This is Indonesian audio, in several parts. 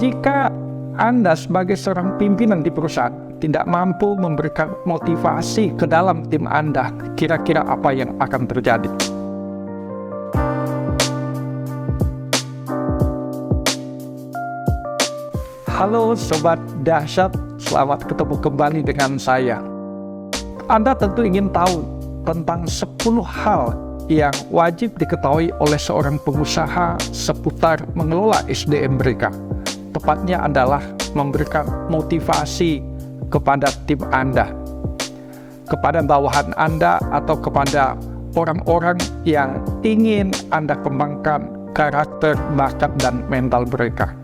jika Anda sebagai seorang pimpinan di perusahaan tidak mampu memberikan motivasi ke dalam tim Anda, kira-kira apa yang akan terjadi? Halo Sobat Dahsyat, selamat ketemu kembali dengan saya. Anda tentu ingin tahu tentang 10 hal yang wajib diketahui oleh seorang pengusaha seputar mengelola SDM mereka. Tepatnya adalah memberikan motivasi kepada tim Anda, kepada bawahan Anda, atau kepada orang-orang yang ingin Anda kembangkan karakter, bakat, dan mental mereka.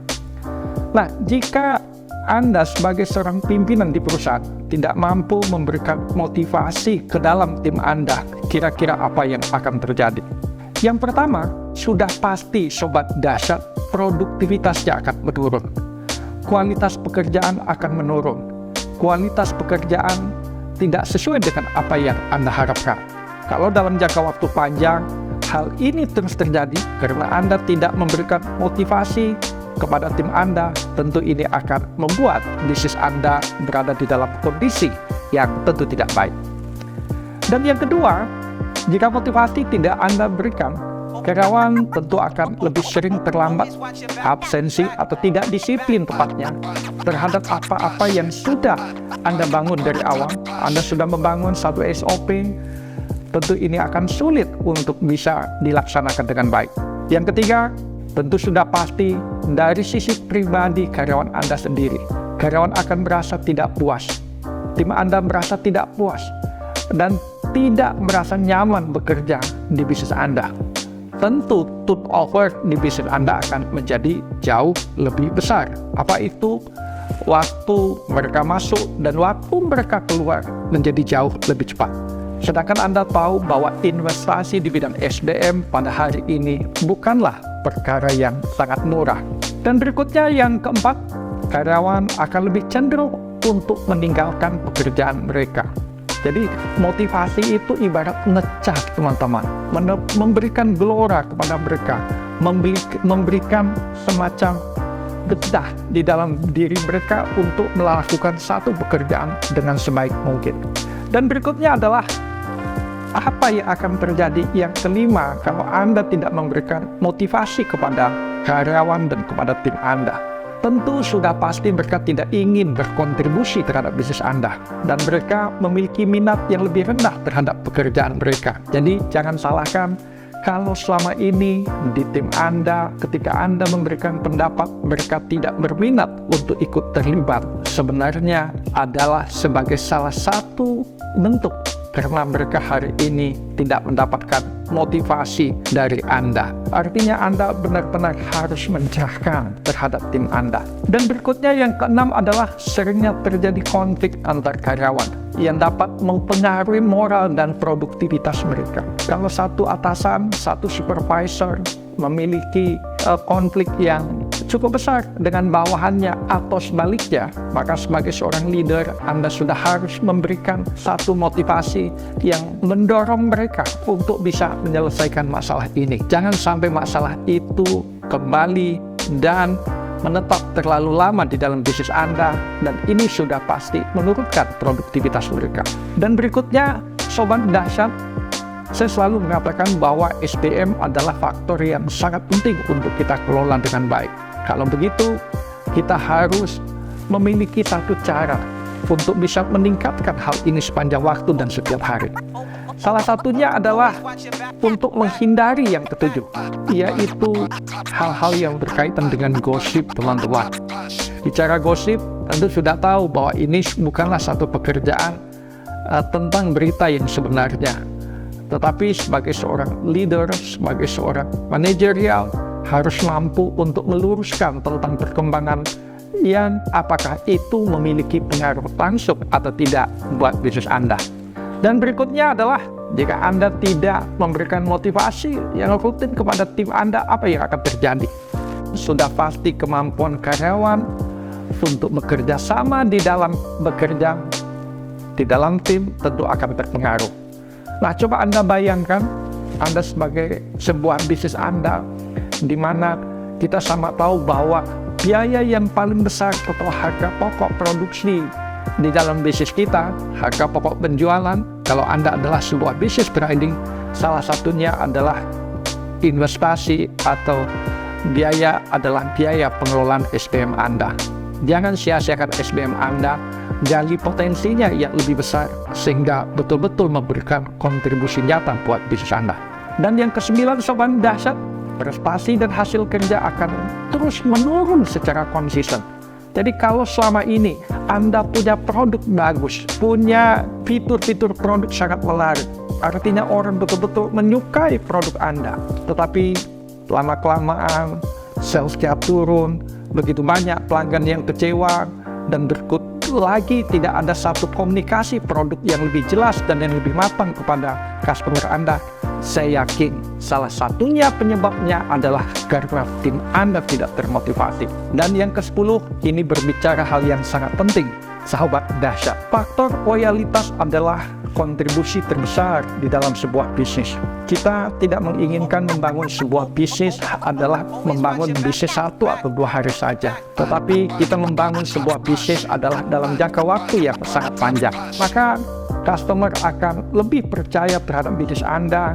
Nah, jika Anda sebagai seorang pimpinan di perusahaan tidak mampu memberikan motivasi ke dalam tim Anda, kira-kira apa yang akan terjadi? Yang pertama, sudah pasti Sobat Dahsyat, produktivitasnya akan menurun. Kualitas pekerjaan akan menurun. Kualitas pekerjaan tidak sesuai dengan apa yang Anda harapkan. Kalau dalam jangka waktu panjang, hal ini terus terjadi karena Anda tidak memberikan motivasi kepada tim Anda, tentu ini akan membuat bisnis Anda berada di dalam kondisi yang tentu tidak baik. Dan yang kedua, jika motivasi tidak Anda berikan, karyawan tentu akan lebih sering terlambat, absensi, atau tidak disiplin tepatnya terhadap apa-apa yang sudah Anda bangun dari awal. Anda sudah membangun satu SOP, tentu ini akan sulit untuk bisa dilaksanakan dengan baik. Yang ketiga, tentu sudah pasti dari sisi pribadi karyawan Anda sendiri. Karyawan akan merasa tidak puas. Tim Anda merasa tidak puas dan tidak merasa nyaman bekerja di bisnis Anda. Tentu turnover di bisnis Anda akan menjadi jauh lebih besar. Apa itu? Waktu mereka masuk dan waktu mereka keluar menjadi jauh lebih cepat. Sedangkan Anda tahu bahwa investasi di bidang SDM pada hari ini bukanlah perkara yang sangat murah. Dan berikutnya yang keempat, karyawan akan lebih cenderung untuk meninggalkan pekerjaan mereka. Jadi motivasi itu ibarat ngecat, teman-teman, memberikan gelora kepada mereka, memberikan semacam getah di dalam diri mereka untuk melakukan satu pekerjaan dengan sebaik mungkin. Dan berikutnya adalah apa yang akan terjadi? Yang kelima, kalau Anda tidak memberikan motivasi kepada karyawan dan kepada tim Anda, tentu sudah pasti mereka tidak ingin berkontribusi terhadap bisnis Anda, dan mereka memiliki minat yang lebih rendah terhadap pekerjaan mereka. Jadi jangan salahkan kalau selama ini di tim Anda, ketika Anda memberikan pendapat, mereka tidak berminat untuk ikut terlibat. Sebenarnya adalah sebagai salah satu bentuk karena mereka hari ini tidak mendapatkan motivasi dari Anda. Artinya Anda benar-benar harus mencerahkan terhadap tim Anda. Dan berikutnya yang keenam adalah seringnya terjadi konflik antar karyawan yang dapat mempengaruhi moral dan produktivitas mereka. Kalau satu atasan, satu supervisor memiliki konflik yang cukup besar dengan bawahannya atau sebaliknya, maka sebagai seorang leader, Anda sudah harus memberikan satu motivasi yang mendorong mereka untuk bisa menyelesaikan masalah ini. Jangan sampai masalah itu kembali dan menetap terlalu lama di dalam bisnis Anda, dan ini sudah pasti menurunkan produktivitas mereka. Dan berikutnya, Sobat Dahsyat, saya selalu mengatakan bahwa SDM adalah faktor yang sangat penting untuk kita kelola dengan baik. Kalau begitu, kita harus memiliki satu cara untuk bisa meningkatkan hal ini sepanjang waktu dan setiap hari. Salah satunya adalah untuk menghindari yang ketujuh, yaitu hal-hal yang berkaitan dengan gosip, teman-teman. Bicara gosip, tentu sudah tahu bahwa ini bukanlah satu pekerjaan tentang berita yang sebenarnya. Tetapi sebagai seorang leader, sebagai seorang manajerial, harus mampu untuk meluruskan tentang perkembangan yang apakah itu memiliki pengaruh langsung atau tidak buat bisnis Anda. Dan berikutnya adalah jika Anda tidak memberikan motivasi yang rutin kepada tim Anda, apa yang akan terjadi? Sudah pasti kemampuan karyawan untuk bekerja sama di dalam bekerja di dalam tim tentu akan terpengaruh. Nah, coba Anda bayangkan Anda sebagai sebuah bisnis Anda, di mana kita sama tahu bahwa biaya yang paling besar atau harga pokok produksi di dalam bisnis kita, harga pokok penjualan, kalau Anda adalah sebuah bisnis trading, salah satunya adalah investasi atau biaya adalah biaya pengelolaan SDM Anda. Jangan sia-siakan SDM Anda, gali potensinya yang lebih besar sehingga betul-betul memberikan kontribusi nyata buat bisnis Anda. Dan yang ke-9 Sobat Dahsyat, prestasi dan hasil kerja akan terus menurun secara konsisten. Jadi kalau selama ini Anda punya produk bagus, punya fitur-fitur produk sangat menarik, artinya orang betul-betul menyukai produk Anda, tetapi lama-kelamaan salesnya turun, begitu banyak pelanggan yang kecewa, dan berikut lagi tidak ada satu komunikasi produk yang lebih jelas dan yang lebih matang kepada customer Anda. Saya yakin salah satunya penyebabnya adalah karena tim Anda tidak termotivasi. Dan yang ke-10, ini berbicara hal yang sangat penting, sahabat dahsyat. Faktor loyalitas adalah kontribusi terbesar di dalam sebuah bisnis. Kita tidak menginginkan membangun sebuah bisnis adalah membangun bisnis 1 atau 2 hari saja. Tetapi kita membangun sebuah bisnis adalah dalam jangka waktu yang sangat panjang. Maka customer akan lebih percaya terhadap bisnis Anda,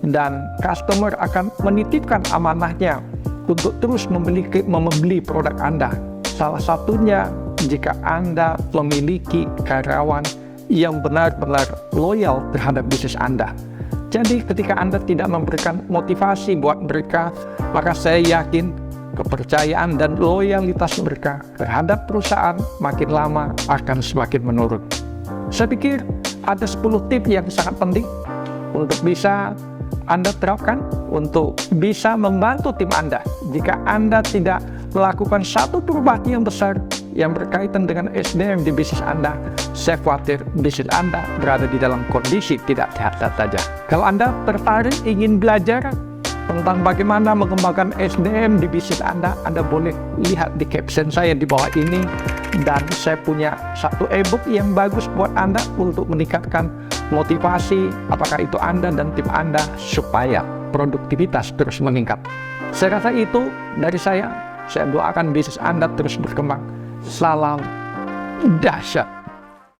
dan customer akan menitipkan amanahnya untuk terus membeli produk Anda. Salah satunya jika Anda memiliki karyawan yang benar-benar loyal terhadap bisnis Anda. Jadi ketika Anda tidak memberikan motivasi buat mereka, maka saya yakin kepercayaan dan loyalitas mereka terhadap perusahaan makin lama akan semakin menurun. Saya pikir ada 10 tips yang sangat penting untuk bisa Anda terapkan untuk bisa membantu tim Anda. Jika Anda tidak melakukan satu perubahan yang besar yang berkaitan dengan SDM di bisnis Anda, saya khawatir bisnis Anda berada di dalam kondisi tidak sehat saja. Kalau Anda tertarik ingin belajar tentang bagaimana mengembangkan SDM di bisnis Anda boleh lihat di caption saya di bawah ini. Dan saya punya satu e-book yang bagus buat Anda untuk meningkatkan motivasi, apakah itu Anda dan tim Anda, supaya produktivitas terus meningkat. Saya rasa itu dari saya doakan bisnis Anda terus berkembang. Salam dahsyat.